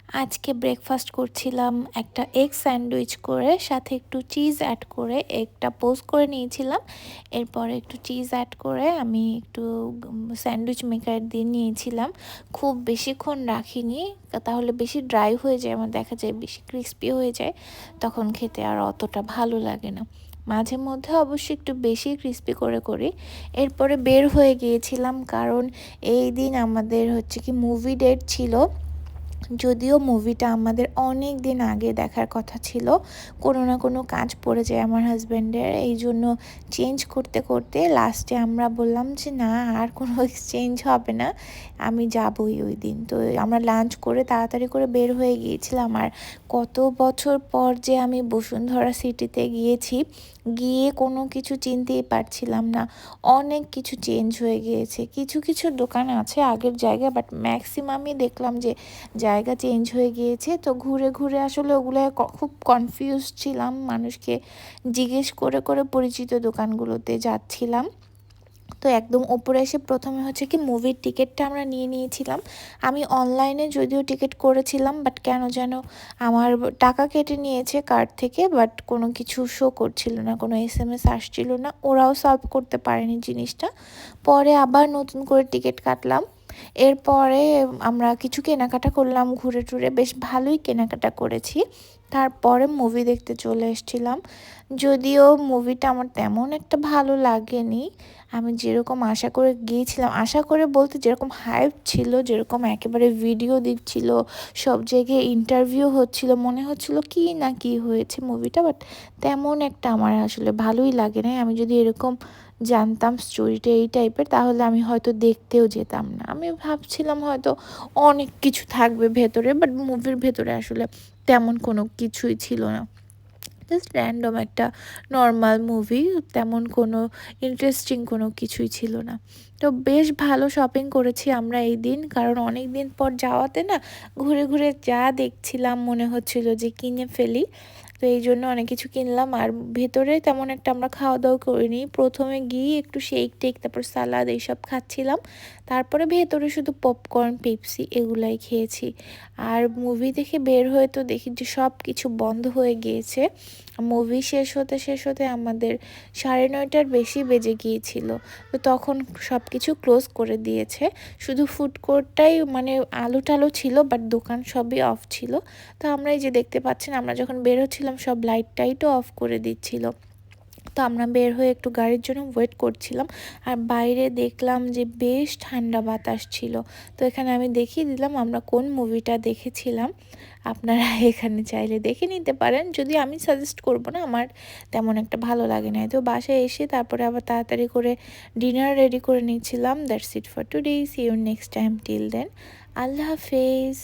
আজকে ব্রেকফাস্ট করছিলাম একটা এগ স্যান্ডউইচ করে, সাথে একটু চিজ অ্যাড করে এগটা পোস্ট করে নিয়েছিলাম। এরপরে একটু চিজ অ্যাড করে আমি একটু স্যান্ডউইচ মেকার দিয়ে নিয়েছিলাম। খুব বেশিক্ষণ রাখিনি, তাহলে বেশি ড্রাই হয়ে যায়, আমার দেখা যায় বেশি ক্রিস্পি হয়ে যায়, তখন খেতে আর অতটা ভালো লাগে না। মাঝে মধ্যে অবশ্যই একটু বেশি ক্রিস্পি করে করি। এরপরে বের হয়ে গিয়েছিলাম, কারণ এই দিন আমাদের হচ্ছে কি মুভি ডেট ছিল। যদিও মুভিটা আমাদের অনেক দিন আগে দেখার কথা ছিল, কোনো না কোনো কাজ পড়ে যায় আমার হাজব্যান্ডের, এই জন্য চেঞ্জ করতে করতে লাস্টে আমরা বললাম যে না, আর কোনো এক্সচেঞ্জ হবে না, আমি যাবই ওই দিন। তো আমরা লাঞ্চ করে তাড়াতাড়ি করে বের হয়ে গিয়েছিলাম। আর কত বছর পর যে আমি বসুন্ধরা সিটিতে গিয়েছি, গিয়ে কোনো কিছু চিনতেই পারছিলাম না। অনেক কিছু চেঞ্জ হয়ে গিয়েছে, কিছু কিছু দোকান আছে আগের জায়গায়, বাট ম্যাক্সিমামই দেখলাম যে জায়গা চেঞ্জ হয়ে গিয়েছে। তো ঘুরে ঘুরে আসলে ওগুলো খুব কনফিউজ ছিলাম, মানুষকে জিজ্ঞেস করে করে পরিচিত দোকানগুলোতে যাচ্ছিলাম। তো একদম ওপরে এসে প্রথমে হচ্ছে কি মুভির টিকিটটা আমরা নিয়ে নিয়েছিলাম। আমি অনলাইনে যদিও টিকিট করেছিলাম, বাট কেন যেন আমার টাকা কেটে নিয়েছে কার্ড থেকে, বাট কোনো কিছু শো করছিল না, কোনো এসএমএস আসছিল না, ওরাও সলভ করতে পারেনি জিনিসটা। পরে আবার নতুন করে টিকিট কাটলাম। এরপরে আমরা কিছু কেনাকাটা করলাম, ঘুরে টুরে বেশ ভালোই কেনাকাটা করেছি। তারপরে মুভি দেখতে চলে এসেছিলাম। যদিও মুভিটা আমার তেমন একটা ভালো লাগেনি, আমি যেরকম আশা করে গিয়েছিলাম, আশা করে বলতে যেরকম হাইপ ছিল, যেরকম একেবারে ভিডিও দিচ্ছিল, সব জায়গায় ইন্টারভিউ হচ্ছিল, মনে হচ্ছিল কি না কি হয়েছে মুভিটা, বাট তেমন একটা আমার আসলে ভালোই লাগে না। আমি যদি এরকম জানতাম স্টোরিটা এই টাইপের, তাহলে আমি হয়তো দেখতেও যেতাম না। আমি ভাবছিলাম হয়তো অনেক কিছু থাকবে ভেতরে, বাট মুভির ভেতরে আসলে তেমন কোনো কিছুই ছিল না। জাস্ট র্যান্ডম একটা নর্মাল মুভি, তেমন কোনো ইন্টারেস্টিং কোনো কিছুই ছিল না। তো বেশ ভালো শপিং করেছি আমরা এই দিন, কারণ অনেক দিন পর যাওয়াতে না, ঘুরে ঘুরে যা দেখছিলাম মনে হচ্ছিল যে কিনে ফেলি। তো এই জন্য অনেক কিছু কিনলাম। আর ভেতরে তেমন একটা আমরা খাওয়া দাওয়া করিনি, প্রথমে গিয়ে একটু শেক টেক, তারপর সালাদ এইসব খাচ্ছিলাম। তারপরে ভেতরে শুধু পপকর্ন, পেপসি এগুলাই খেয়েছি। আর মুভি দেখে বের হয়ে তো দেখি যে সব কিছু বন্ধ হয়ে গিয়েছে। মুভি শেষ হতে আমাদের 9:30টার বেশি বেজে গিয়েছিল। তো তখন সব কিছু ক্লোজ করে দিয়েছে, শুধু ফুড কোর্টটাই মানে আলো টালো ছিল, বাট দোকান সবই অফ ছিল। তো আমরা এই যে দেখতে পাচ্ছেন, আমরা যখন বের হচ্ছিলাম সব লাইট টাইটও অফ করে দিচ্ছিল। তো আমরা বের হয়ে একটু গাড়ির জন্য ওয়েট করছিলাম। আর বাইরে দেখলাম যে বেশ ঠান্ডা বাতাস ছিল। তো এখানে আমি দেখিয়ে দিলাম আমরা কোন মুভিটা দেখেছিলাম, আপনারা এখানে চাইলে দেখে নিতে পারেন। যদি আমি সাজেস্ট করব না, আমার তেমন একটা ভালো লাগে না। তো বাসায় এসে তারপরে আবার তাড়াতাড়ি করে ডিনার রেডি করে নিয়েছিলাম। That's it for today, see you next time, till then, আল্লাহ হাফেজ।